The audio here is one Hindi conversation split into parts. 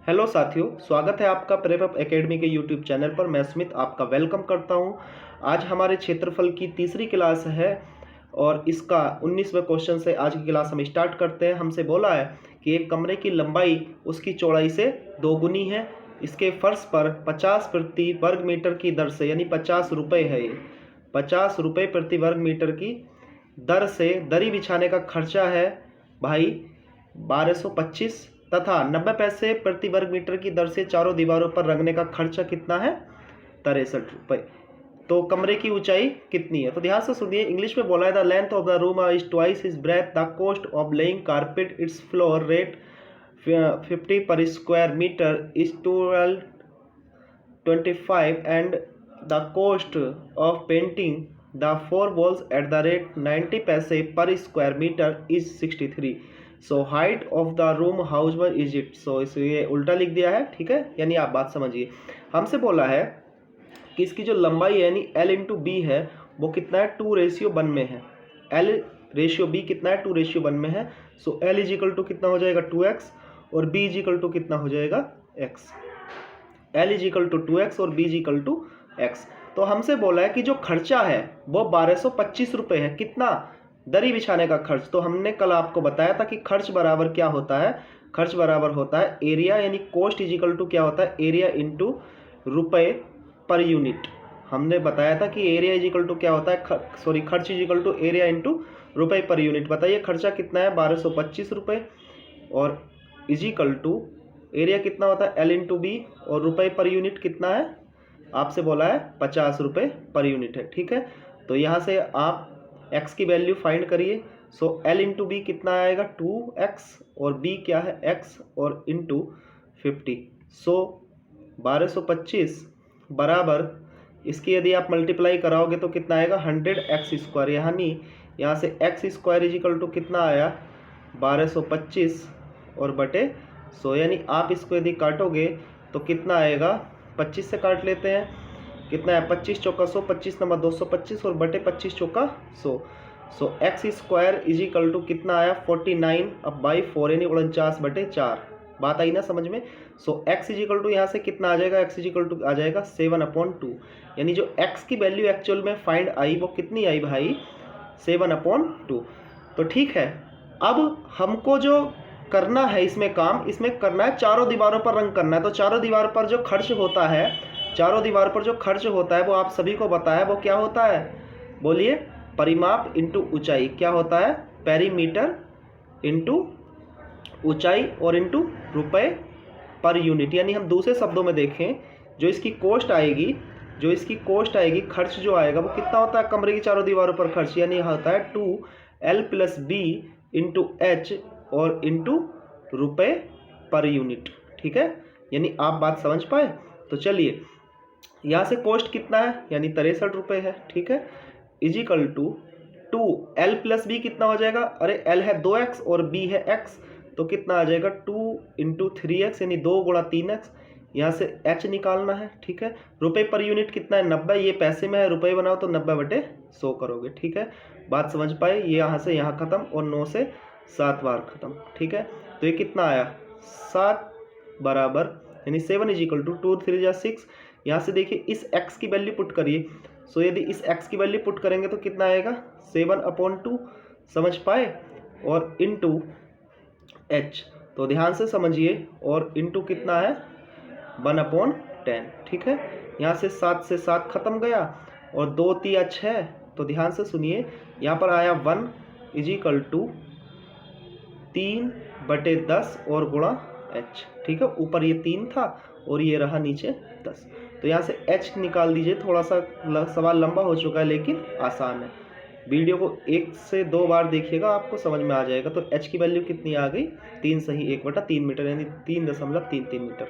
हेलो साथियों, स्वागत है आपका प्रेप एकेडमी के यूट्यूब चैनल पर। मैं स्मित आपका वेलकम करता हूं। आज हमारे क्षेत्रफल की तीसरी क्लास है और इसका 19वें क्वेश्चन से आज की क्लास हम स्टार्ट करते हैं। हमसे बोला है कि एक कमरे की लंबाई उसकी चौड़ाई से दोगुनी है। इसके फर्श पर 50 प्रति वर्ग मीटर की दर से, यानी 50 रुपये है, ये 50 रुपये प्रति वर्ग मीटर की दर से दरी बिछाने का खर्चा है भाई 1225 तथा 90 पैसे प्रति वर्ग मीटर की दर से चारों दीवारों पर रंगने का खर्चा कितना है? 63 रुपये। तो कमरे की ऊंचाई कितनी है? तो ध्यान से सुनिए, इंग्लिश में बोला है the length of the room is twice is breadth, the cost of laying carpet its floor rate 50 per square metre is 1225 and the cost of painting the 4 walls at the rate 90 paise per square metre is 63। So height of the room house one is it. सो ये उल्टा लिख दिया है, ठीक है। यानी आप बात समझिए, हमसे बोला है कि इसकी जो लंबाई है यानी L इंटू बी है वो कितना है? 2:1 में है। L रेशियो B कितना है? 2:1 में है। सो L इज इक्वल टू कितना हो जाएगा? 2x और B इज इक्वल टू कितना हो जाएगा? x। L is equal to 2x और B is equal to x। तो हमसे बोला है कि जो खर्चा है वो 1225 रुपये है। कितना? दरी बिछाने का खर्च। तो हमने कल आपको बताया था कि खर्च बराबर क्या होता है? खर्च बराबर होता है एरिया, यानी कॉस्ट इज इक्वल टू क्या होता है? एरिया इंटू रुपये पर यूनिट। हमने बताया था कि एरिया इज इक्वल टू क्या होता है? खर्च is equal to area into रुपये पर यूनिट। बताइए खर्चा कितना है? 1225 रुपये और इज इक्वल टू एरिया कितना होता है? L इंटू बी और रुपये पर यूनिट कितना है? आपसे बोला है 50 रुपये पर यूनिट है, ठीक है। तो यहाँ से आप x की वैल्यू फाइंड करिए। सो L इंटू बी कितना आएगा? 2x और b क्या है? x और इंटू 50। सो 1225 बराबर इसकी यदि आप मल्टीप्लाई कराओगे तो कितना आएगा? 100x²। यानी यहाँ से x² इज इक्वल टू कितना आया? 1225 और बटे 100। यानी आप इसको यदि काटोगे तो कितना आएगा? 25 से काट लेते हैं, कितना है? 25 चौका 100, 25 नंबर 225 और बटे 25 चौका 100। सो x² इज इक्वल टू कितना आया? 49 अब बाई 4 यानी 49/4। बात आई ना समझ में? सो x इज इक्वल टू यहाँ से कितना आ जाएगा? x इज इक्वल टू आ जाएगा 7/2। यानी जो x की वैल्यू एक्चुअल में फाइंड आई वो कितनी आई भाई? 7/2। तो ठीक है, अब हमको जो करना है इसमें काम, इसमें करना है चारों दीवारों पर रंग करना है। तो चारों दीवारों पर जो खर्च होता है, चारों दीवार पर जो खर्च होता है वो आप सभी को पता है। वो क्या होता है? बोलिए। परिमाप इंटू ऊंचाई। क्या होता है? पेरीमीटर इंटू ऊंचाई और इंटू रुपए पर यूनिट। यानी हम दूसरे शब्दों में देखें, जो इसकी कॉस्ट आएगी, खर्च जो आएगा वो कितना होता है? कमरे की चारों दीवारों पर खर्च, यानी होता है 2L + B इंटू H और इंटू रुपये पर यूनिट, ठीक है। यानी आप बात समझ पाए? तो चलिए, यहाँ से कॉस्ट कितना है? यानी 63 रुपये है, ठीक है। Is equal to 2L + B कितना हो जाएगा? अरे L है 2x और B है x, तो कितना आ जाएगा? 2 इंटू 3x यानी 2 गुणा 3x। यहाँ से h निकालना है, ठीक है। रुपये पर यूनिट कितना है? 90। ये पैसे में है, रुपये बनाओ तो 90/100 करोगे, ठीक है। बात समझ पाए? ये यहाँ से यहाँ खत्म और 9 से 7 बार खत्म, ठीक है। तो ये कितना आया? 7 बराबर, यानी 7 इज इक्वल टू 2 3 जा 6। यहाँ से देखिए इस x की वैल्यू पुट करिए। सो यदि इस x की वैल्यू पुट करेंगे तो कितना आएगा? 7/2। समझ पाए? और इंटू h, तो ध्यान से समझिए, और इंटू कितना है? 1/10, ठीक है। यहाँ से 7 से 7 खत्म गया और 2 3 6। तो ध्यान से सुनिए, यहाँ पर आया 1 इज इक्वल टू 3/10 और गुणा h, ठीक है। ऊपर ये 3 था और ये रहा नीचे 10। तो यहाँ से h निकाल दीजिए। थोड़ा सा सवाल लंबा हो चुका है लेकिन आसान है। वीडियो को 1 से 2 बार देखिएगा, आपको समझ में आ जाएगा। तो h की वैल्यू कितनी आ गई? 3 सही 1/3 मीटर, यानी 3.33 मीटर।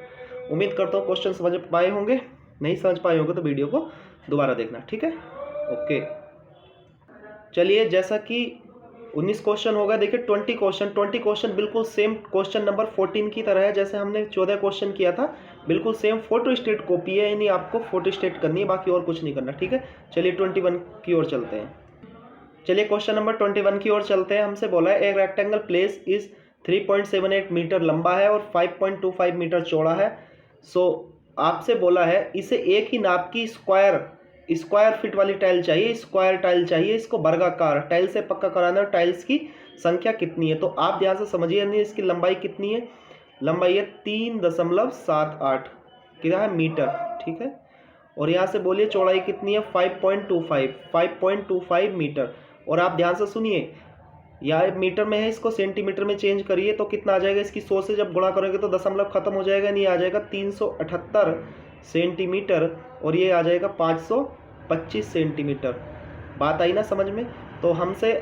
उम्मीद करता हूँ क्वेश्चन समझ पाए होंगे। नहीं समझ पाए होंगे तो वीडियो को दोबारा देखना, ठीक है। ओके, चलिए, जैसा कि 19 क्वेश्चन होगा, देखिए 20 क्वेश्चन बिल्कुल सेम क्वेश्चन नंबर 14 की तरह है जैसे हमने 14 क्वेश्चन किया था। बिल्कुल सेम फोटो स्टेट कॉपी है, यानी आपको फोटो स्टेट करनी है, बाकी और कुछ नहीं करना, ठीक है। चलिए 21 की ओर चलते हैं। चलिए क्वेश्चन नंबर 21 की ओर चलते हैं। हमसे बोला है एक रेक्टेंगल प्लेस इज 3.78 मीटर लंबा है और 5.25 मीटर चौड़ा है। सो आपसे बोला है इसे एक ही नाप की स्क्वायर फीट वाली टाइल चाहिए, स्क्वायर टाइल चाहिए, इसको वर्गाकार टाइल से पक्का कराना है। टाइल्स की संख्या कितनी है? तो आप ध्यान से समझिए, नहीं इसकी लंबाई कितनी है? लंबाई है 3.78 क्या है मीटर, ठीक है। और यहाँ से बोलिए चौड़ाई कितनी है? 5.25 मीटर। और आप ध्यान से सुनिए, या मीटर में है, इसको सेंटीमीटर में चेंज करिए तो कितना आ जाएगा? इसकी 100 से जब गुणा करोगे तो दशमलव खत्म हो जाएगा, नहीं आ जाएगा 378 सेंटीमीटर और ये आ जाएगा 525 सेंटीमीटर। बात आई ना समझ में? तो हमसे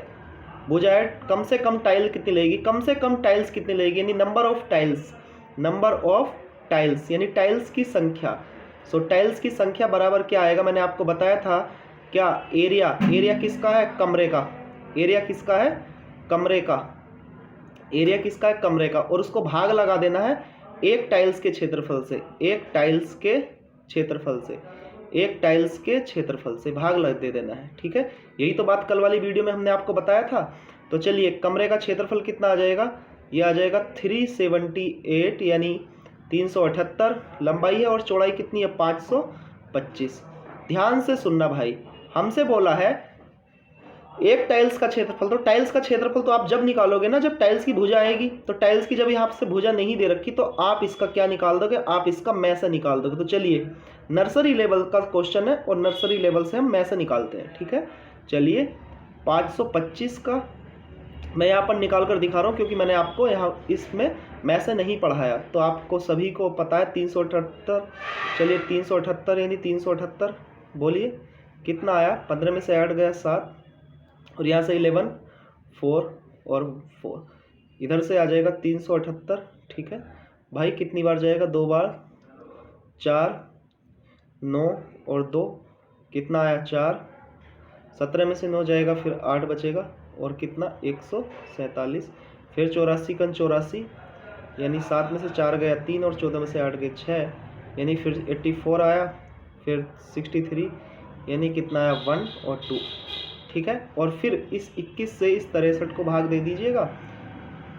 पूछा है कम से कम टाइल कितनी लगेगी, कम से कम टाइल्स कितनी लगेगी, यानी नंबर ऑफ टाइल्स यानी टाइल्स की संख्या। सो टाइल्स की संख्या बराबर क्या आएगा? मैंने आपको बताया था क्या? एरिया किसका है? कमरे का। एरिया किसका है? कमरे का। एरिया किसका है? कमरे का। और उसको भाग लगा देना है एक टाइल्स के क्षेत्रफल से, एक टाइल्स के क्षेत्रफल से भाग लग दे देना है, ठीक है। यही तो बात कल वाली वीडियो में हमने आपको बताया था। तो चलिए, कमरे का क्षेत्रफल कितना आ जाएगा? ये आ जाएगा 378 यानी 378 लंबाई है और चौड़ाई कितनी है? 525। ध्यान से सुनना भाई, हमसे बोला है एक टाइल्स का क्षेत्रफल। तो टाइल्स का क्षेत्रफल तो आप जब निकालोगे ना, जब टाइल्स की भुजा आएगी। तो टाइल्स की जब यहाँ से भुजा नहीं दे रखी तो आप इसका क्या निकाल दोगे? आप इसका मैसा निकाल दोगे। तो चलिए, नर्सरी लेवल का क्वेश्चन है और नर्सरी लेवल से हम मैसा निकालते हैं, ठीक है। चलिए, 525 का मैं यहाँ पर निकाल कर दिखा रहा हूँ क्योंकि मैंने आपको यहाँ इसमें मैसे नहीं पढ़ाया, तो आपको सभी को पता है 378। चलिए 378 यानी 378 बोलिए कितना आया? 15 में से ऐड गया 7 और यहाँ से 11 4 और 4 इधर से आ जाएगा 378, ठीक है भाई। कितनी बार जाएगा? 2 बार, 4 9 और 2 कितना आया? 4। 17 में से 9 जाएगा, फिर 8 बचेगा और कितना? 147। फिर 84 का 84 यानी 7 में से 4 गया 3 और 14 में से 8 गए 6 यानी फिर 84 आया, फिर 63 यानी कितना आया? 1 और 2, ठीक है। और फिर इस 21 से इस 63 को भाग दे दीजिएगा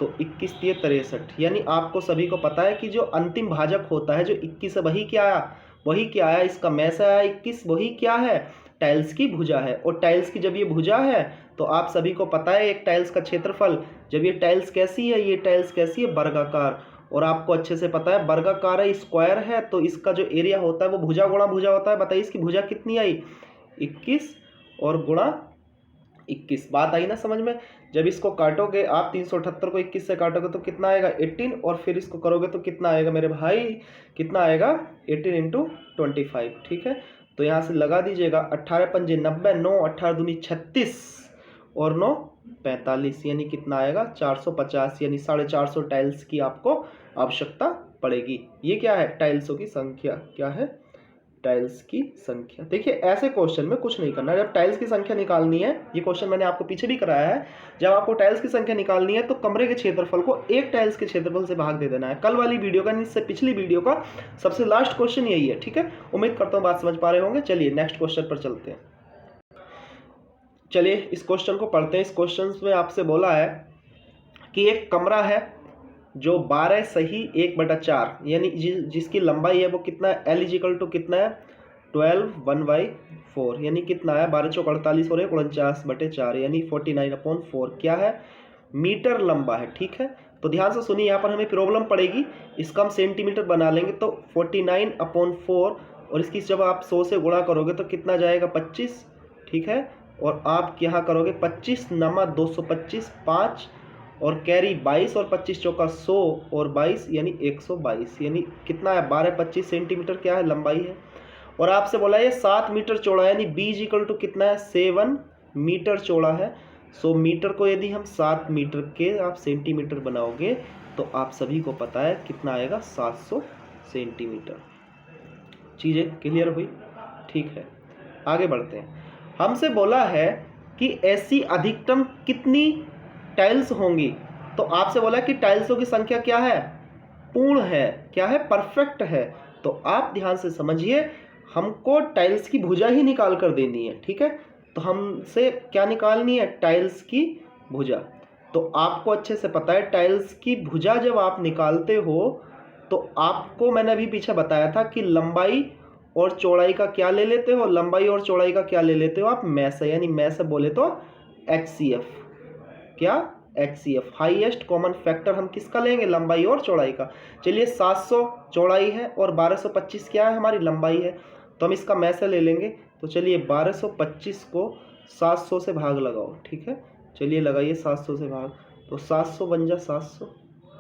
तो 21 दिए 63। यानी आपको सभी को पता है कि जो अंतिम भाजक होता है जो 21 है वही क्या आया? इसका मैसा आया 21, वही क्या है? टाइल्स की भुजा है। और टाइल्स की जब ये भुजा है तो आप सभी को पता है एक टाइल्स का क्षेत्रफल, जब ये टाइल्स कैसी है? ये टाइल्स कैसी है? वर्गाकार। और आपको अच्छे से पता है वर्गाकार है, स्क्वायर है, तो इसका जो एरिया होता है वो भुजा गुणा भुजा होता है। बताइए इसकी भुजा कितनी आई? 21 और गुणा 21। बात आई ना समझ में? जब इसको काटोगे आप 378 को 21 से काटोगे तो कितना आएगा? 18 और फिर इसको करोगे तो कितना आएगा मेरे भाई? कितना आएगा? 18 × 25, ठीक है। तो यहाँ से लगा दीजिएगा 18 पंजे 90, 9 18 दूनी 36 और 9 45 यानी कितना आएगा? 450 यानी 450 टाइल्स की आपको आवश्यकता पड़ेगी। ये क्या है? टाइल्सों की संख्या। क्या है? टाइल्स की संख्या। देखिए ऐसे क्वेश्चन में कुछ नहीं करना है। जब टाइल्स की संख्या निकालनी है, ये क्वेश्चन मैंने आपको पीछे भी कराया है, जब आपको टाइल्स की संख्या निकालनी है तो कमरे के क्षेत्रफल को एक टाइल्स के क्षेत्रफल से भाग दे देना है। कल वाली वीडियो का, इससे पिछली वीडियो का सबसे लास्ट क्वेश्चन यही है, ठीक है। उम्मीद करता हूँ बात समझ पा रहे होंगे। चलिए नेक्स्ट क्वेश्चन पर चलते हैं। चलिए इस क्वेश्चन को पढ़ते हैं। इस क्वेश्चन में आपसे बोला है कि एक कमरा है जो 12 सही 1/4 यानी जिसकी लंबाई है वो कितना है? L = कितना है? 12 1/4 यानी कितना है? 12 चौक 48 और 1 49/4 यानी 49/4 क्या है? मीटर लंबा है, ठीक है। तो ध्यान से सुनिए, यहाँ पर हमें प्रॉब्लम पड़ेगी, इसका हम सेंटीमीटर बना लेंगे। तो 49/4 और इसकी जब आप 100 से गुणा करोगे तो कितना जाएगा? 25, ठीक है। और आप यहाँ करोगे 25 नमा 225 5 और कैरी 22 और 25 चौका 100 और 22 यानी 122 यानी कितना है? 12-25 सेंटीमीटर क्या है? लंबाई है। और आपसे बोला ये 7 मीटर चौड़ा है, यानी B = कितना है? 7 मीटर चौड़ा है। 100 मीटर को यदि हम 7 मीटर के आप सेंटीमीटर बनाओगे तो आप सभी को पता है कितना आएगा? 700 सेंटीमीटर। चीज़ें क्लियर हुई? ठीक है, आगे बढ़ते हैं। हमसे बोला है कि ऐसी अधिकतम कितनी टाइल्स होंगी। तो आपसे बोला कि टाइल्सों की संख्या क्या है? पूर्ण है। क्या है? परफेक्ट है। तो आप ध्यान से समझिए, हमको टाइल्स की भुजा ही निकाल कर देनी है, ठीक है। तो हमसे क्या निकालनी है? टाइल्स की भुजा। तो आपको अच्छे से पता है टाइल्स की भुजा जब आप निकालते हो तो आपको मैंने अभी पीछे बताया था कि लंबाई और चौड़ाई का क्या ले लेते हो, लंबाई और चौड़ाई का क्या ले लेते हो आप, मैस, यानी मैस बोले तो HCF। क्या? HCF, हाईएस्ट कॉमन फैक्टर हम किसका लेंगे, लंबाई और चौड़ाई का। चलिए 700 चौड़ाई है और 1225 क्या है, हमारी लंबाई है, तो हम इसका मैस ले लेंगे। तो चलिए 1225 को 700 से भाग लगाओ, ठीक है, चलिए लगाइए 700 से भाग, तो 700 बन जा 700,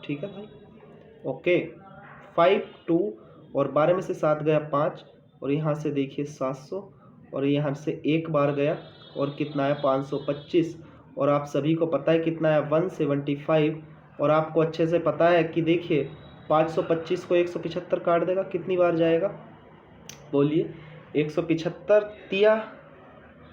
ठीक है भाई, ओके। 5 2 और 12 में से 7 गया 5, और यहाँ से देखिए 700, और यहाँ से एक बार गया, और कितना है 525, और आप सभी को पता है कितना है 175, और आपको अच्छे से पता है कि देखिए 525 को 175 काट देगा, कितनी बार जाएगा, बोलिए, 175 तिया,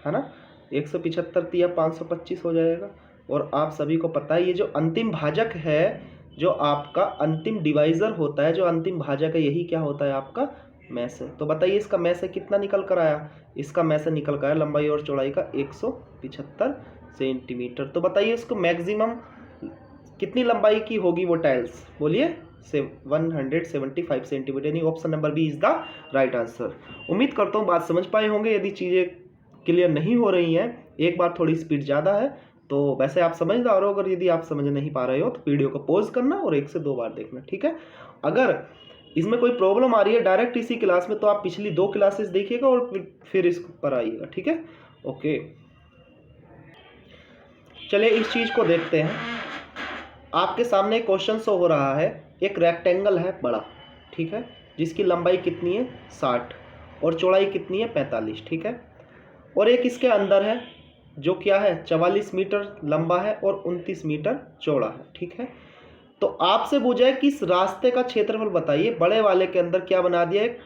है ना, 175 तिया 525 हो जाएगा। और आप सभी को पता है ये जो अंतिम भाजक है, जो आपका अंतिम डिवाइज़र होता है, जो अंतिम भाजक है, यही क्या होता है, आपका मैस है। तो बताइए इसका मैस है कितना निकल कर आया, इसका मैस निकल कर आया लंबाई और चौड़ाई का 175 सेंटीमीटर। तो बताइए इसको मैक्सिमम कितनी लंबाई की होगी वो टाइल्स, बोलिए, 175 सेंटीमीटर, यानी option number B is the right answer. उम्मीद करता हूँ बात समझ पाए होंगे। यदि चीज़ें क्लियर नहीं हो रही हैं, एक बार थोड़ी स्पीड ज़्यादा है, तो वैसे आप समझदार हो, अगर यदि आप समझ नहीं पा रहे हो तो वीडियो को पॉज करना और 1 से 2 बार देखना, ठीक है। अगर इसमें कोई प्रॉब्लम आ रही है डायरेक्ट इसी क्लास में, तो आप पिछली 2 क्लासेस देखिएगा और फिर इस पर आइएगा, ठीक है, ओके। चलिए इस चीज़ को देखते हैं। आपके सामने एक क्वेश्चन शो हो रहा है, एक रेक्टेंगल है बड़ा, ठीक है, जिसकी लंबाई कितनी है 60 और चौड़ाई कितनी है 45, ठीक है, और एक इसके अंदर है जो क्या है 44 मीटर लंबा है और 29 मीटर चौड़ा है, ठीक है। तो आपसे पूछा है कि इस रास्ते का क्षेत्रफल बताइए। बड़े वाले के अंदर क्या बना दिया, एक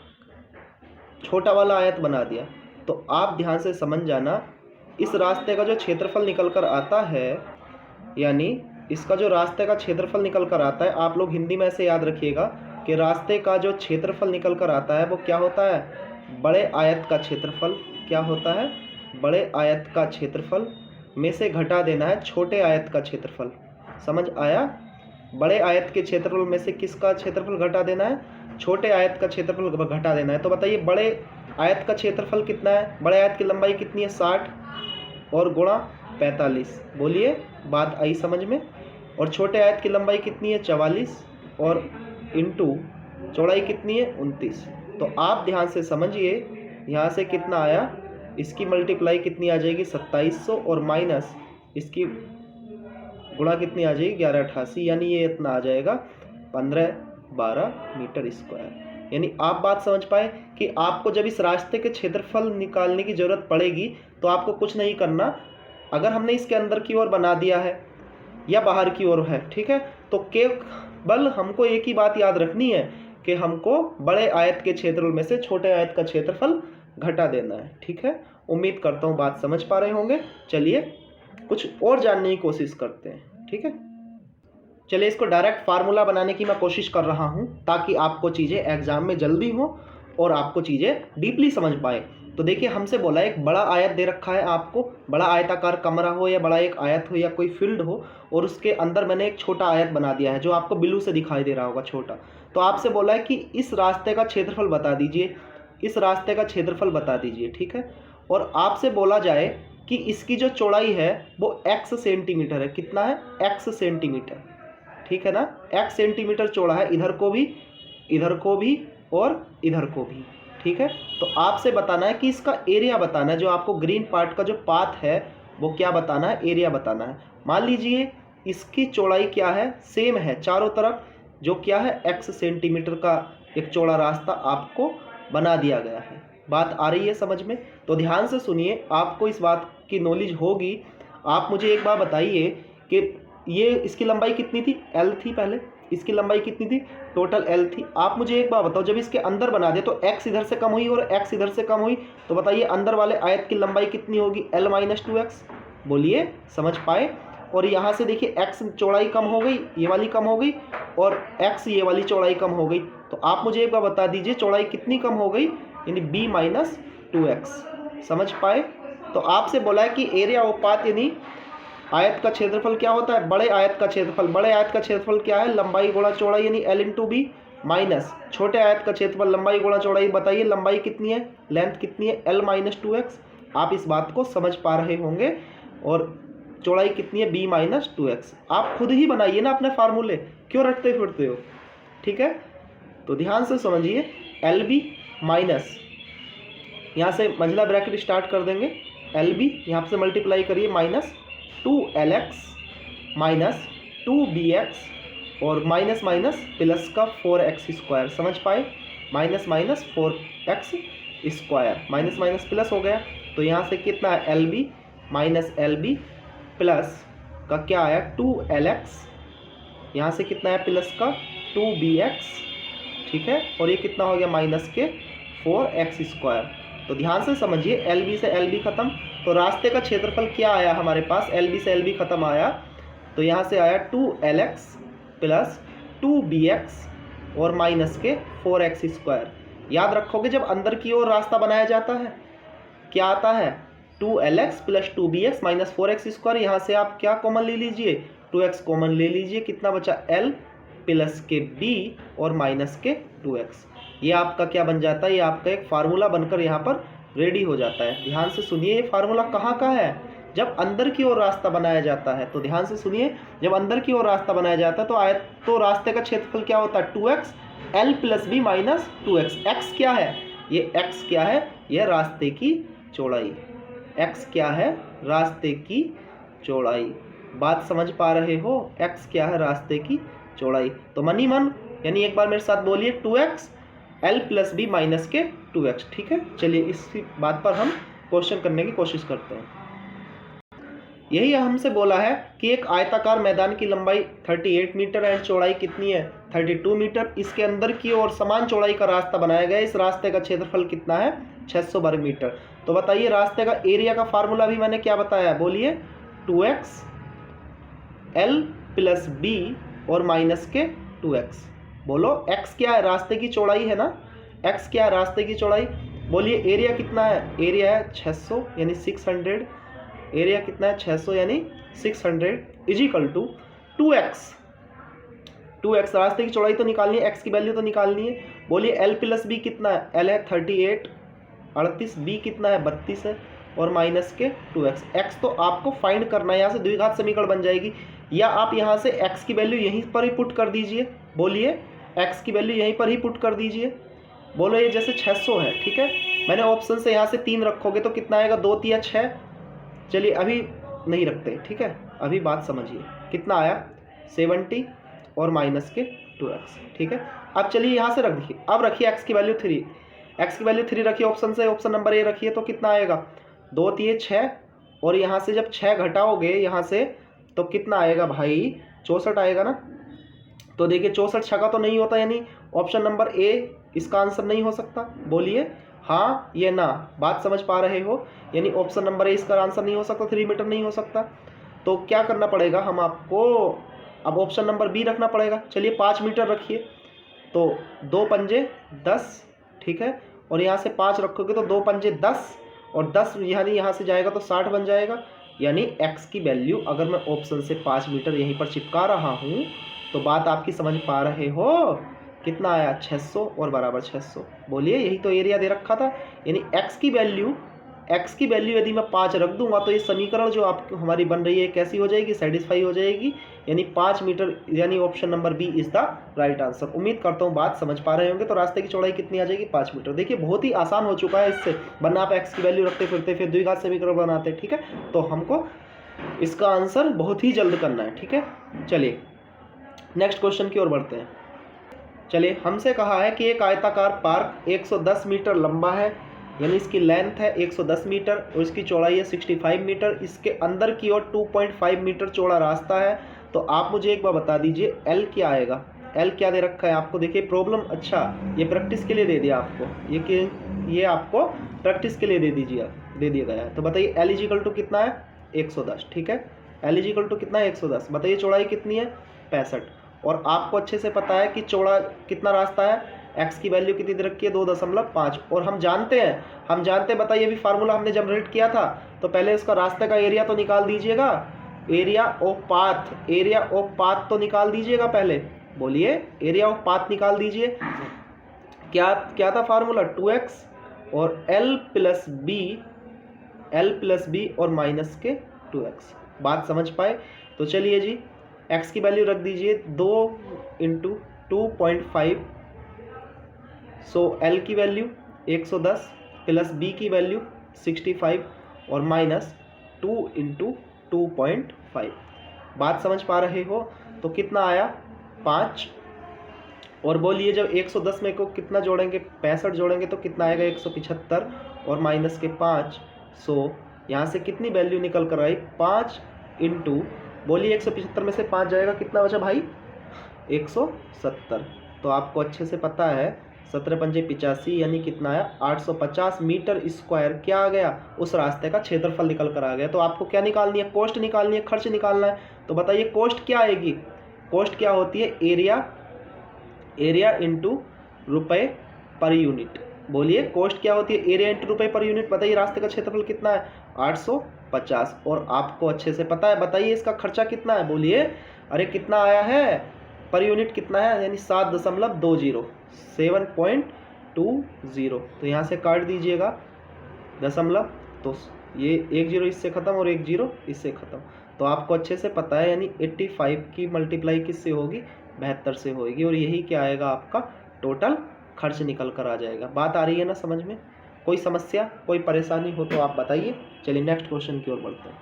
छोटा वाला आयत बना दिया। तो आप ध्यान से समझ जाना, इस रास्ते का जो क्षेत्रफल निकल कर आता है, यानी इसका जो रास्ते का क्षेत्रफल निकल कर आता है, आप लोग हिंदी में ऐसे याद रखिएगा कि रास्ते का जो क्षेत्रफल निकल कर आता है वो क्या होता है, बड़े आयत का क्षेत्रफल। क्या होता है, बड़े आयत का क्षेत्रफल में से घटा देना है छोटे आयत का क्षेत्रफल। समझ आया, बड़े आयत के क्षेत्रफल में से किसका क्षेत्रफल घटा देना है, छोटे आयत का क्षेत्रफल घटा देना है। तो बताइए बड़े आयत का क्षेत्रफल कितना है, बड़े आयत की लंबाई कितनी है 60 और गुणा 45, बोलिए, बात आई समझ में। और छोटे आयत की लंबाई कितनी है 44 और इंटू चौड़ाई कितनी है 29। तो आप ध्यान से समझिए, यहाँ से कितना आया, इसकी मल्टीप्लाई कितनी आ जाएगी 2700 और माइनस इसकी गुणा कितनी आ जाएगी 1188, यानी ये इतना आ जाएगा 1512 मीटर स्क्वायर। यानी आप बात समझ पाए कि आपको जब इस रास्ते के क्षेत्रफल निकालने की ज़रूरत पड़ेगी तो आपको कुछ नहीं करना, अगर हमने इसके अंदर की ओर बना दिया है या बाहर की ओर है, ठीक है, तो केवल हमको एक ही बात याद रखनी है कि हमको बड़े आयत के क्षेत्रफल में से छोटे आयत का क्षेत्रफल घटा देना है, ठीक है। उम्मीद करता हूँ बात समझ पा रहे होंगे। चलिए कुछ और जानने की कोशिश करते हैं, ठीक है। चलिए इसको डायरेक्ट फार्मूला बनाने की मैं कोशिश कर रहा हूँ ताकि आपको चीज़ें एग्जाम में जल्दी हो और आपको चीज़ें डीपली समझ पाए। तो देखिए हमसे बोला एक बड़ा आयत दे रखा है आपको, बड़ा आयताकार कमरा हो या बड़ा एक आयत हो या कोई फील्ड हो, और उसके अंदर मैंने एक छोटा आयत बना दिया है जो आपको ब्लू से दिखाई दे रहा होगा छोटा। तो आपसे बोला है कि इस रास्ते का क्षेत्रफल बता दीजिए, इस रास्ते का क्षेत्रफल बता दीजिए, ठीक है। और आपसे बोला जाए कि इसकी जो चौड़ाई है वो x सेंटीमीटर है, कितना है x सेंटीमीटर, ठीक है ना, x सेंटीमीटर चौड़ा है, इधर को भी, इधर को भी और इधर को भी, ठीक है। तो आपसे बताना है कि इसका एरिया बताना है, जो आपको ग्रीन पार्ट का जो पाथ है वो क्या बताना है, एरिया बताना है। मान लीजिए इसकी चौड़ाई क्या है, सेम है चारों तरफ, जो क्या है x सेंटीमीटर का एक चौड़ा रास्ता आपको बना दिया गया है। बात आ रही है समझ में? तो ध्यान से सुनिए, आपको इस बात की नॉलेज होगी। आप मुझे एक बार बताइए कि ये इसकी लंबाई कितनी थी, L थी पहले, इसकी लंबाई कितनी थी, टोटल L थी। आप मुझे एक बार बताओ, जब इसके अंदर बना दे तो x इधर से कम हुई और x इधर से कम हुई, तो बताइए अंदर वाले आयत की लंबाई कितनी होगी, L माइनस 2x, बोलिए, समझ पाए। और यहाँ से देखिए x चौड़ाई कम हो गई, ये वाली कम हो गई, और x ये वाली चौड़ाई कम हो गई। तो आप मुझे एक बार बता दीजिए चौड़ाई कितनी कम हो गई, यानी b माइनस 2x, समझ पाए। तो आपसे बोला है कि एरिया ऑफ पाथ यानी आयत का क्षेत्रफल क्या होता है, बड़े आयत का क्षेत्रफल। बड़े आयत का क्षेत्रफल क्या है, लंबाई गुणा चौड़ाई यानी L इंटू बी, माइनस छोटे आयत का क्षेत्रफल लंबाई गुणा चौड़ाई। बताइए लंबाई कितनी है, लेंथ कितनी है, L माइनस 2x। आप इस बात को समझ पा रहे होंगे। और चौड़ाई कितनी है, b माइनस 2x। आप खुद ही बनाइए ना अपने फार्मूले, क्यों रटते फिरते हो। ठीक है, तो ध्यान से समझिए, एल बी माइनस, यहाँ से मंझला ब्रैकेट स्टार्ट कर देंगे, एल बी यहाँ से मल्टीप्लाई करिए, माइनस 2LX माइनस 2BX और माइनस माइनस प्लस का 4x स्क्वायर। समझ पाए, minus minus 4x square, minus minus plus हो गया। तो यहाँ से कितना है, L B minus L B plus का क्या आया 2LX, यहाँ से कितना है प्लस का 2BX। ठीक है, और ये कितना हो गया माइनस के 4x स्क्वायर। तो ध्यान से समझिए, एल बी से एल बी खत्म, तो रास्ते का क्षेत्रफल क्या आया हमारे पास, एल बी से एल बी खत्म आया, तो यहाँ से आया 2LX प्लस 2BX और माइनस के 4x स्क्वायर। याद रखोगे जब अंदर की ओर रास्ता बनाया जाता है क्या आता है, 2LX plus 2BX minus 4x square. यहाँ से आप क्या कॉमन ले लीजिए, 2x कॉमन ले लीजिए, कितना बचा L प्लस के B और माइनस के 2x। ये आपका क्या बन जाता है, ये आपका एक फार्मूला बनकर यहाँ पर रेडी हो जाता है। ध्यान से सुनिए, ये फार्मूला कहाँ का है, जब अंदर की ओर रास्ता बनाया जाता है। तो ध्यान से सुनिए, जब अंदर की ओर रास्ता बनाया जाता है तो तो रास्ते का क्षेत्रफल क्या होता है, 2x L plus B minus 2x। x क्या है, ये x क्या है, ये रास्ते की चौड़ाई। x क्या है, रास्ते की चौड़ाई। बात समझ पा रहे हो, x क्या है, रास्ते की चौड़ाई। तो मनी मन, यानी एक बार मेरे साथ बोलिए, 2x L plus B minus के 2x। ठीक है, चलिए इसी बात पर हम क्वेश्चन करने की कोशिश करते हैं। यही हमसे बोला है कि एक आयताकार मैदान की लंबाई 38 मीटर एंड चौड़ाई कितनी है, 32 मीटर। इसके अंदर की ओर समान चौड़ाई का रास्ता बनाया गया है। इस रास्ते का क्षेत्रफल कितना है, 600 वर्ग मीटर। तो बताइए रास्ते का एरिया का फार्मूला भी मैंने क्या बताया, बोलिए 2x L प्लस बी और माइनस के 2x। बोलो x क्या है, रास्ते की चौड़ाई है ना, x क्या है, रास्ते की चौड़ाई। बोलिए एरिया कितना है, एरिया है 600 यानी 600। एरिया कितना है, 600 यानी 600 is equal to 2x। 2x रास्ते की चौड़ाई तो निकालनी है, x की वैल्यू तो निकालनी है। बोलिए l प्लस बी कितना है, l है 38 b कितना है 32 है और माइनस के 2x। x तो आपको फाइंड करना है, यहाँ से द्विघात समीकरण बन जाएगी, या आप यहाँ से x की वैल्यू यहीं पर ही पुट कर दीजिए। बोलिए x की वैल्यू यहीं पर ही पुट कर दीजिए। बोलो ये जैसे 600 है, ठीक है, मैंने ऑप्शन से यहाँ से 3 रखोगे तो कितना आएगा, 2 3 6। चलिए अभी नहीं रखते, ठीक है, अभी बात समझिए, कितना आया 70 और माइनस के 2x। ठीक है, अब चलिए यहाँ से रख दीजिए, अब रखिए x की वैल्यू 3, x की वैल्यू 3 रखिए ऑप्शन से, ऑप्शन नंबर ए रखिए, तो कितना आएगा 2 3 6 और यहाँ से जब 6 घटाओगे यहाँ से तो कितना आएगा भाई, 64 आएगा ना। तो देखिए 64 छका तो नहीं होता, यानी ऑप्शन नंबर ए इसका आंसर नहीं हो सकता। बोलिए हाँ ये ना, बात समझ पा रहे हो, यानी ऑप्शन नंबर ए इसका आंसर नहीं हो सकता, 3 मीटर नहीं हो सकता। तो क्या करना पड़ेगा हम आपको, अब ऑप्शन नंबर बी रखना पड़ेगा। चलिए 5 मीटर रखिए, तो 2 पंजे 10, ठीक है, और यहाँ से 5 रखोगे तो 2 पंजे 10 और 10 यानी यहाँ से जाएगा तो 60 बन जाएगा। यानी x की वैल्यू अगर मैं ऑप्शन से 5 मीटर यहीं पर चिपका रहा हूँ तो बात आपकी समझ पा रहे हो, कितना आया 600 और बराबर 600। बोलिए यही तो एरिया दे रखा था, यानी x की वैल्यू यदि मैं 5 रख दूंगा तो ये समीकरण जो आप हमारी बन रही है कैसी हो जाएगी, सेटिस्फाई हो जाएगी, यानी 5 मीटर, यानी option number B is the right answer. उम्मीद करता हूँ बात समझ पा रहे होंगे। तो रास्ते की चौड़ाई कितनी आ जाएगी, 5 मीटर। देखिए बहुत ही आसान हो चुका है इससे, वरना आप x की वैल्यू रखते फिरते फिर द्विघात समीकरण बनाते, ठीक है। तो हमको इसका आंसर बहुत ही जल्द करना है, ठीक है। चलिए नेक्स्ट क्वेश्चन की ओर बढ़ते हैं। चलिए हमसे कहा है कि एक आयताकार पार्क 110 मीटर लंबा है, यानी इसकी लेंथ है 110 मीटर और इसकी चौड़ाई है 65 मीटर। इसके अंदर की ओर 2.5 मीटर चौड़ा रास्ता है। तो आप मुझे एक बार बता दीजिए L क्या आएगा, L क्या दे रखा है आपको। देखिए प्रॉब्लम, अच्छा ये प्रैक्टिस के लिए दे दिया आपको, ये आपको प्रैक्टिस के लिए दे दिया गया है। तो बताइए L इजिकल टू कितना है, 110, ठीक है, L इजिकल टू कितना है 110। बताइए चौड़ाई कितनी है 65, और आपको अच्छे से पता है कि चौड़ा कितना रास्ता है, x की वैल्यू कितनी दे रखी है 2.5, और हम जानते हैं, बताइए अभी फार्मूला हमने जनरेट किया था, तो पहले उसका रास्ते का एरिया तो निकाल दीजिएगा, area of path, area of path तो निकाल दीजिएगा पहले, बोलिए एरिया ऑफ पाथ निकाल दीजिए। क्या क्या था फार्मूला, 2x और l प्लस बी और माइनस के 2x। बात समझ पाए? तो चलिए जी, x की वैल्यू रख दीजिए 2 इंटू 2.5, सो l की वैल्यू 110 प्लस b की वैल्यू 65 और माइनस 2 इंटू 2.5। बात समझ पा रहे हो? तो कितना आया 5, और बोलिए जब 110 में को कितना जोड़ेंगे, 65 जोड़ेंगे तो कितना आएगा 175 और माइनस के 5। सो यहाँ से कितनी वैल्यू निकल कर आई 5 इंटू, बोलिए 175 में से 5 जाएगा, कितना बचा भाई 170। तो आपको अच्छे से पता है 17 पंजे 85 यानी कितना आया 850 मीटर स्क्वायर क्या आ गया, उस रास्ते का क्षेत्रफल निकल कर आ गया। तो आपको क्या निकालनी है, कॉस्ट निकालनी है, खर्च निकालना है। तो बताइए कॉस्ट क्या आएगी, कॉस्ट क्या होती है, एरिया इंटू रुपए पर यूनिट। बोलिए कॉस्ट क्या होती है, एरिया इंटू रुपए पर यूनिट। बताइए रास्ते का क्षेत्रफल कितना है 850, और आपको अच्छे से पता है, बताइए इसका खर्चा कितना है, बोलिए अरे कितना आया है, पर यूनिट कितना है, यानी 7.20 7.20। तो यहाँ से काट दीजिएगा दशमलव, तो ये 1 0 इससे ख़त्म और 1 0 इससे ख़त्म। तो आपको अच्छे से पता है, यानी 85 की मल्टीप्लाई किससे होगी, 72 से होगी, और यही क्या आएगा आपका टोटल खर्च निकल कर आ जाएगा। बात आ रही है ना समझ में? कोई समस्या, कोई परेशानी हो तो आप बताइए। चलिए नेक्स्ट क्वेश्चन की ओर बढ़ते हैं।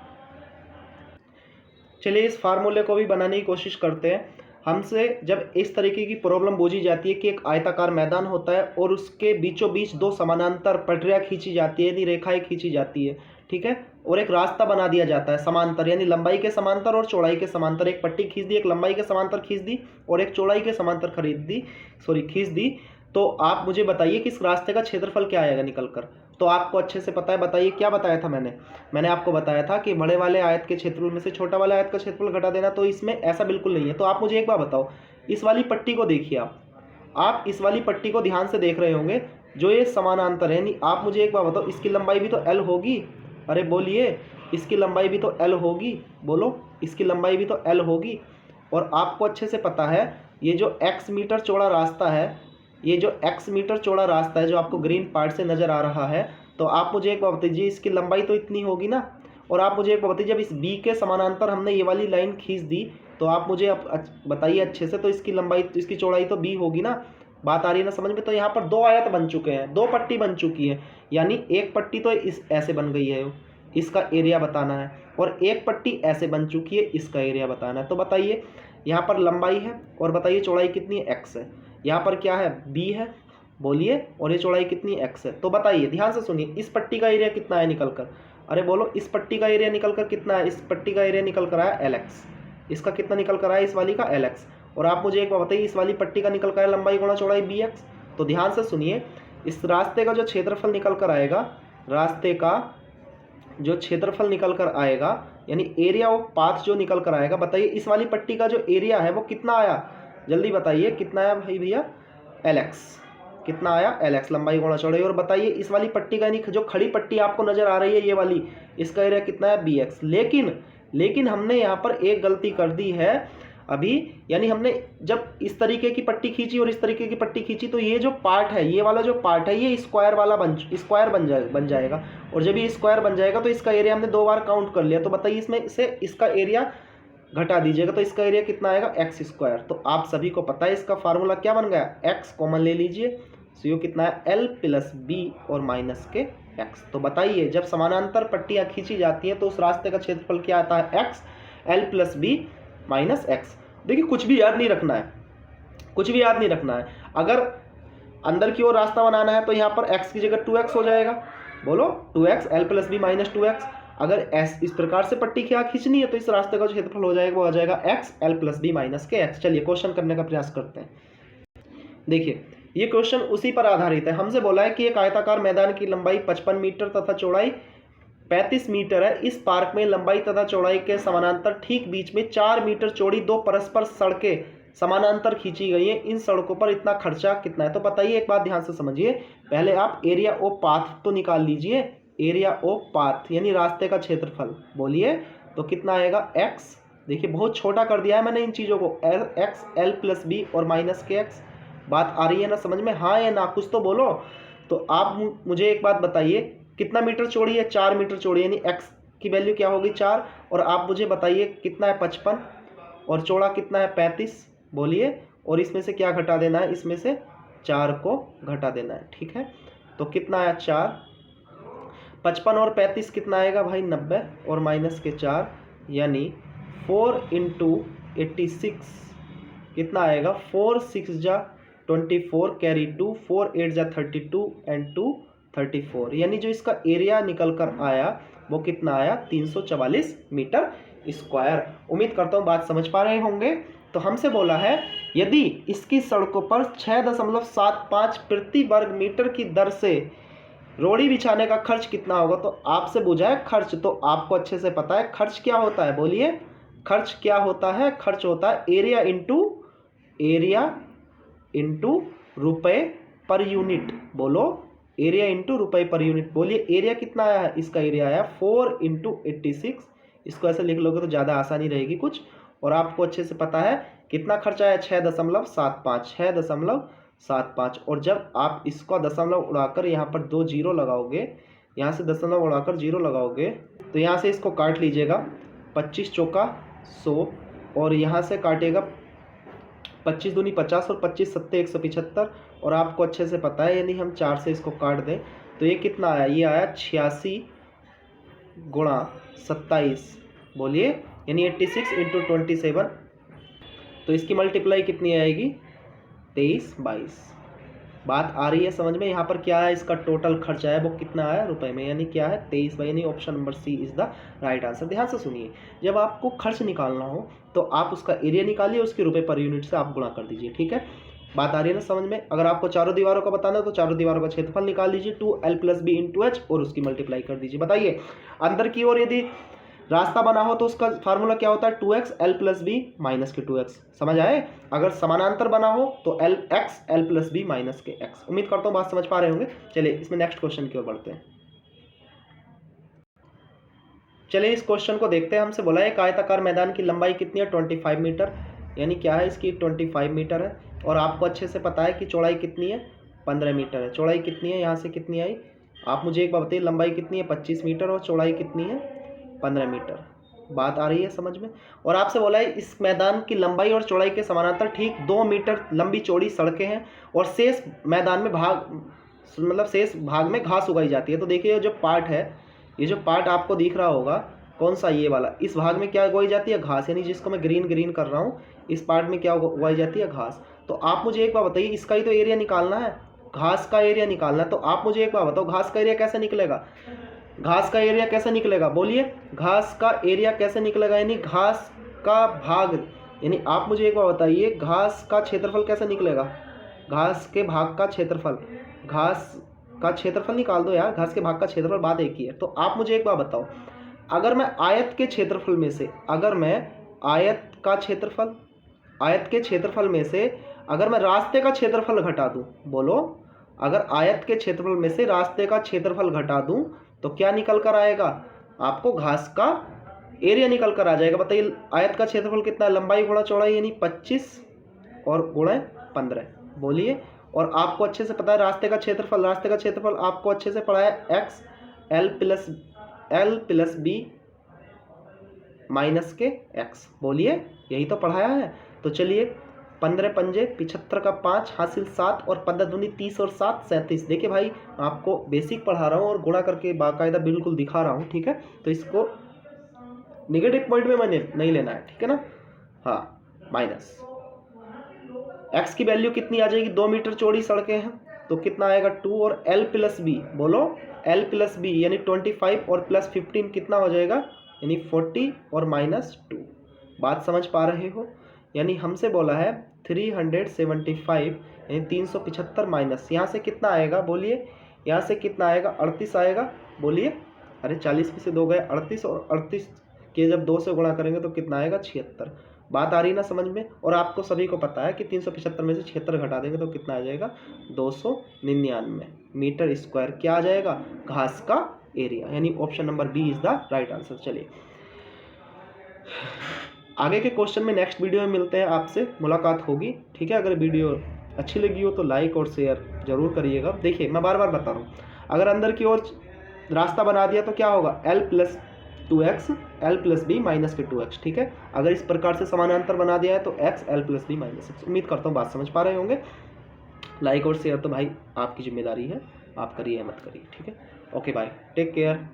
चलिए इस फार्मूले को भी बनाने की कोशिश करते हैं। हमसे जब इस तरीके की प्रॉब्लम पूछी जाती है कि एक आयताकार मैदान होता है और उसके बीचों बीच दो समानांतर पटरियाँ खींची जाती है, यानी रेखाएं खींची जाती है, ठीक है, और एक रास्ता बना दिया जाता है समांतर, यानी लंबाई के समांतर और चौड़ाई के समांतर। एक पट्टी खींच दी, एक लंबाई के समांतर खींच दी और एक चौड़ाई के समांतर खींच दी। तो आप मुझे बताइए कि इस रास्ते का क्षेत्रफल क्या आएगा निकल कर। तो आपको अच्छे से पता है, बताइए क्या बताया था मैंने आपको बताया था कि बड़े वाले आयत के क्षेत्रफल में से छोटा वाले आयत का क्षेत्रफल घटा देना। तो इसमें ऐसा बिल्कुल नहीं है। तो आप मुझे एक बात बताओ, इस वाली पट्टी को देखिए, आप इस वाली पट्टी को ध्यान से देख रहे होंगे, जो ये समानांतर है, यानी आप मुझे एक बात बताओ, इसकी लंबाई भी तो एल होगी। अरे बोलिए, इसकी लंबाई भी तो एल होगी, बोलो इसकी लंबाई भी तो एल होगी। और आपको अच्छे से पता है, ये जो x मीटर चौड़ा रास्ता है, ये जो x मीटर चौड़ा रास्ता है जो आपको ग्रीन पार्ट से नज़र आ रहा है, तो आप मुझे एक बात बताइए, इसकी लंबाई तो इतनी होगी ना। और आप मुझे एक बात बताइए, जब इस b के समानांतर हमने ये वाली लाइन खींच दी, तो आप मुझे बताइए अच्छे से, तो इसकी लंबाई, इसकी चौड़ाई तो b होगी ना। बात आ रही है ना समझ में? तो यहाँ पर दो आयत बन चुके हैं, दो पट्टी बन चुकी है, यानी एक पट्टी तो इस ऐसे बन गई है, इसका एरिया बताना है, और एक पट्टी ऐसे बन चुकी है, इसका एरिया बताना है। तो बताइए यहाँ पर लंबाई है और बताइए चौड़ाई कितनी है, x है। यहाँ पर क्या है, b है, बोलिए, और ये चौड़ाई कितनी x है। तो बताइए ध्यान से सुनिए, इस पट्टी का एरिया कितना है निकल कर, अरे बोलो इस पट्टी का एरिया निकल कर कितना है, इस पट्टी का एरिया निकल कर आया lx। इसका कितना निकल कर आया, इस वाली का lx। और आप मुझे एक बात बताइए, इस वाली पट्टी का निकल कर आया लंबाई गुणा चौड़ाई bx। तो ध्यान से सुनिए, इस रास्ते का जो क्षेत्रफल निकल कर आएगा, रास्ते का जो क्षेत्रफल निकल कर आएगा, यानी एरिया ऑफ पाथ जो निकल कर आएगा, बताइए इस वाली पट्टी का जो एरिया है वो कितना आया, जल्दी बताइए कितना आया भाई भैया, lx। कितना आया, lx, लंबाई गुणा चौड़ाई। और बताइए इस वाली पट्टी का, यानी जो खड़ी पट्टी आपको नजर आ रही है ये वाली, इसका एरिया कितना है, bx। लेकिन हमने यहाँ पर एक गलती कर दी है अभी, यानी हमने जब इस तरीके की पट्टी खींची और इस तरीके की पट्टी खींची, तो ये जो पार्ट है, ये वाला जो पार्ट है, ये स्क्वायर वाला स्क्वायर बन जाएगा। और जब ये स्क्वायर बन जाएगा तो इसका एरिया हमने 2 बार काउंट कर लिया। तो बताइए इसमें से इसका एरिया घटा दीजिएगा, तो इसका एरिया कितना आएगा, एक्स स्क्वायर। तो आप सभी को पता है इसका फार्मूला क्या बन गया, एक्स कॉमन ले लीजिए, सो ये कितना है, एल प्लस बी और माइनस के एक्स। तो बताइए जब समानांतर पट्टियाँ खींची जाती हैं तो उस रास्ते का क्षेत्रफल क्या आता है, x, L plus B minus x. देखिए कुछ भी याद नहीं रखना है, कुछ भी याद नहीं रखना है। अगर अंदर की ओर रास्ता बनाना है तो यहाँ पर x की जगह 2x हो जाएगा, बोलो 2x, L plus B minus 2x। अगर इस प्रकार से पट्टी क्या खींचनी है तो इस रास्ते का जो क्षेत्रफल हो जाएगा वो आ जाएगा x, L plus B minus के x। चलिए क्वेश्चन करने का प्रयास करते हैं। देखिए ये क्वेश्चन उसी पर आधारित है। हमसे बोला है कि एक आयताकार मैदान की लंबाई 55 मीटर तथा चौड़ाई 35 मीटर है। इस पार्क में लंबाई तथा चौड़ाई के समानांतर ठीक बीच में 4 मीटर चौड़ी 2 परस्पर सड़कें समानांतर खींची गई हैं। इन सड़कों पर इतना खर्चा कितना है। तो बताइए, एक बात ध्यान से समझिए, पहले आप एरिया ऑफ पाथ तो निकाल लीजिए, एरिया ऑफ पाथ यानी रास्ते का क्षेत्रफल। बोलिए तो कितना आएगा एक्स, देखिए बहुत छोटा कर दिया है मैंने इन चीज़ों को, एक्स एल प्लस बी और माइनस के एक्स। बात आ रही है ना समझ में, हाँ या ना, कुछ तो बोलो। तो आप मुझे एक बात बताइए, कितना मीटर चौड़ी है, 4 मीटर चौड़ी, यानी एक्स की वैल्यू क्या होगी 4, और आप मुझे बताइए कितना है 55, और चौड़ा कितना है 35, बोलिए। और इसमें से क्या घटा देना है, इसमें से 4 को घटा देना है, ठीक है। तो कितना आया 4, 55 और 35 कितना आएगा भाई 90, और माइनस के 4, यानी 4 इंटू 86 कितना आएगा, 4 6 जा 24 कैरी 2, 4 8 जा 32 एंड 2 34, यानी जो इसका एरिया निकल कर आया वो कितना आया 344 मीटर स्क्वायर। उम्मीद करता हूँ बात समझ पा रहे होंगे। तो हमसे बोला है यदि इसकी सड़कों पर 6.75 प्रति वर्ग मीटर की दर से रोड़ी बिछाने का खर्च कितना होगा, तो आपसे पूछा है खर्च, तो आपको अच्छे से पता है खर्च क्या होता है, बोलिए खर्च क्या होता है। खर्च होता है एरिया इंटू रुपए पर यूनिट, बोलो एरिया इंटू रुपए पर यूनिट। बोलिए एरिया कितना आया है, इसका एरिया आया 4 इंटू 86, इसको ऐसे लिख लोगे तो ज़्यादा आसानी रहेगी कुछ। और आपको अच्छे से पता है कितना खर्चा आया 6.75, और जब आप इसका दशमलव उड़ाकर यहाँ पर 2 जीरो लगाओगे, यहाँ से दशमलव उड़ाकर 0 लगाओगे, तो यहाँ से इसको काट लीजिएगा, 25 चौका 100, और यहाँ से काटेगा 25 दूनी 50 और 25 सत्ते 175, और आपको अच्छे से पता है यदि हम 4 से इसको काट दें तो ये कितना आया, ये आया 86 गुणा 27, बोलिए यानी 86 इंटू 27, तो इसकी मल्टीप्लाई कितनी आएगी 23/22। बात आ रही है समझ में। यहाँ पर क्या है, इसका टोटल खर्चा है वो कितना आया रुपए में, यानी क्या है 23/22, यानी option number C is the right answer. ध्यान से सुनिए, जब आपको खर्च निकालना हो तो आप उसका एरिया निकालिए, उसके रुपए पर यूनिट से आप गुणा कर दीजिए, ठीक है। बात आ रही है ना समझ में। अगर आपको चारों दीवारों का बताना है तो चारों दीवारों का क्षेत्रफल निकाल लीजिए 2l + b × h और उसकी मल्टीप्लाई कर दीजिए। बताइए अंदर की ओर यदि रास्ता बना हो तो उसका फार्मूला क्या होता है 2x l + b - के 2x, समझ आए। अगर समानांतर बना हो तो x l + b - के x। उम्मीद करता हूँ बात समझ पा रहे होंगे। चलिए इसमें नेक्स्ट क्वेश्चन की ओर बढ़ते हैं। चलिए इस क्वेश्चन को देखते हैं। हमसे बोला है एक आयताकार मैदान की लंबाई कितनी है 25 मीटर, यानी क्या है इसकी 25 मीटर है, और आपको अच्छे से पता है कि चौड़ाई कितनी है 15 मीटर है। चौड़ाई कितनी है, यहाँ से कितनी आई, आप मुझे एक बार बताइए, लंबाई कितनी है 25 मीटर और चौड़ाई कितनी है 15 मीटर। बात आ रही है समझ में। और आपसे बोला है इस मैदान की लंबाई और चौड़ाई के समानांतर ठीक 2 मीटर लंबी चौड़ी सड़कें हैं, और शेष मैदान में शेष भाग में घास उगाई जाती है। तो देखिए जो पार्ट है, ये जो पार्ट आपको दिख रहा होगा कौन सा, ये वाला, इस भाग में क्या उगाई जाती है घास, यानी जिसको मैं ग्रीन कर रहा हूँ, इस पार्ट में क्या उगाई जाती है घास। तो आप मुझे एक बार बताइए, इसका ही तो एरिया निकालना है, घास का एरिया निकालना है। तो आप मुझे एक बार बताओ घास का एरिया कैसे निकलेगा, घास का एरिया कैसे निकलेगा, बोलिए घास का एरिया कैसे निकलेगा, यानी घास का भाग, यानी आप मुझे एक बार बताइए घास का क्षेत्रफल कैसे निकलेगा, घास के भाग का क्षेत्रफल, घास का क्षेत्रफल निकाल दो यार, घास के भाग का क्षेत्रफल बात एक ही है। तो आप मुझे एक बार बताओ, अगर मैं आयत के क्षेत्रफल में से, अगर मैं आयत के क्षेत्रफल में से अगर मैं रास्ते का क्षेत्रफल घटा दूं, बोलो अगर आयत के क्षेत्रफल में से रास्ते का क्षेत्रफल घटा दूं तो क्या निकल कर आएगा, आपको घास का एरिया निकल कर आ जाएगा। बताइए आयत का क्षेत्रफल कितना है, लंबाई गुणा चौड़ाई, यानी 25 और गुणा 15, बोलिए। और आपको अच्छे से पता है रास्ते का क्षेत्रफल आपको अच्छे से पढ़ा है x l + b - के x, बोलिए यही तो पढ़ाया है। तो चलिए 15 पंजे 75 का 5 हासिल 7, और 15 दूनी 30 और 7 37। देखिए भाई आपको बेसिक पढ़ा रहा हूँ और गुणा करके बाकायदा बिल्कुल दिखा रहा हूँ, ठीक है। तो इसको निगेटिव पॉइंट में मैंने नहीं लेना है, ठीक है ना। हाँ, माइनस x की वैल्यू कितनी आ जाएगी, 2 मीटर चौड़ी सड़कें हैं तो कितना आएगा 2, और l + b, बोलो l + b यानी 25 और प्लस 15 कितना हो जाएगा, यानी 40 और -2। बात समझ पा रहे हो। यानी हमसे बोला है 375 यानी 375 माइनस, यहाँ से कितना आएगा बोलिए, यहाँ से कितना आएगा 38 आएगा, बोलिए। अरे 40 में से 2 गए 38, और 38 के जब 2 से गुणा करेंगे तो कितना आएगा 76। बात आ रही ना समझ में। और सभी को पता है कि 375 में से 76 घटा देंगे तो कितना आ जाएगा 299 मीटर स्क्वायर। क्या आ जाएगा, घास का एरिया, यानी option number B is the right answer. चलिए आगे के क्वेश्चन में नेक्स्ट वीडियो में मिलते हैं, आपसे मुलाकात होगी, ठीक है। अगर वीडियो अच्छी लगी हो तो लाइक और शेयर जरूर करिएगा। देखिए मैं बार बार बता रहा हूँ, अगर अंदर की ओर रास्ता बना दिया तो क्या होगा, l+2x l+b -2x, ठीक है। अगर इस प्रकार से समानांतर बना दिया है तो x l+b -x। उम्मीद करता हूँ बात समझ पा रहे होंगे। लाइक और शेयर तो भाई आपकी जिम्मेदारी है, आप करिए मत करिए, ठीक है। Okay bye, take care.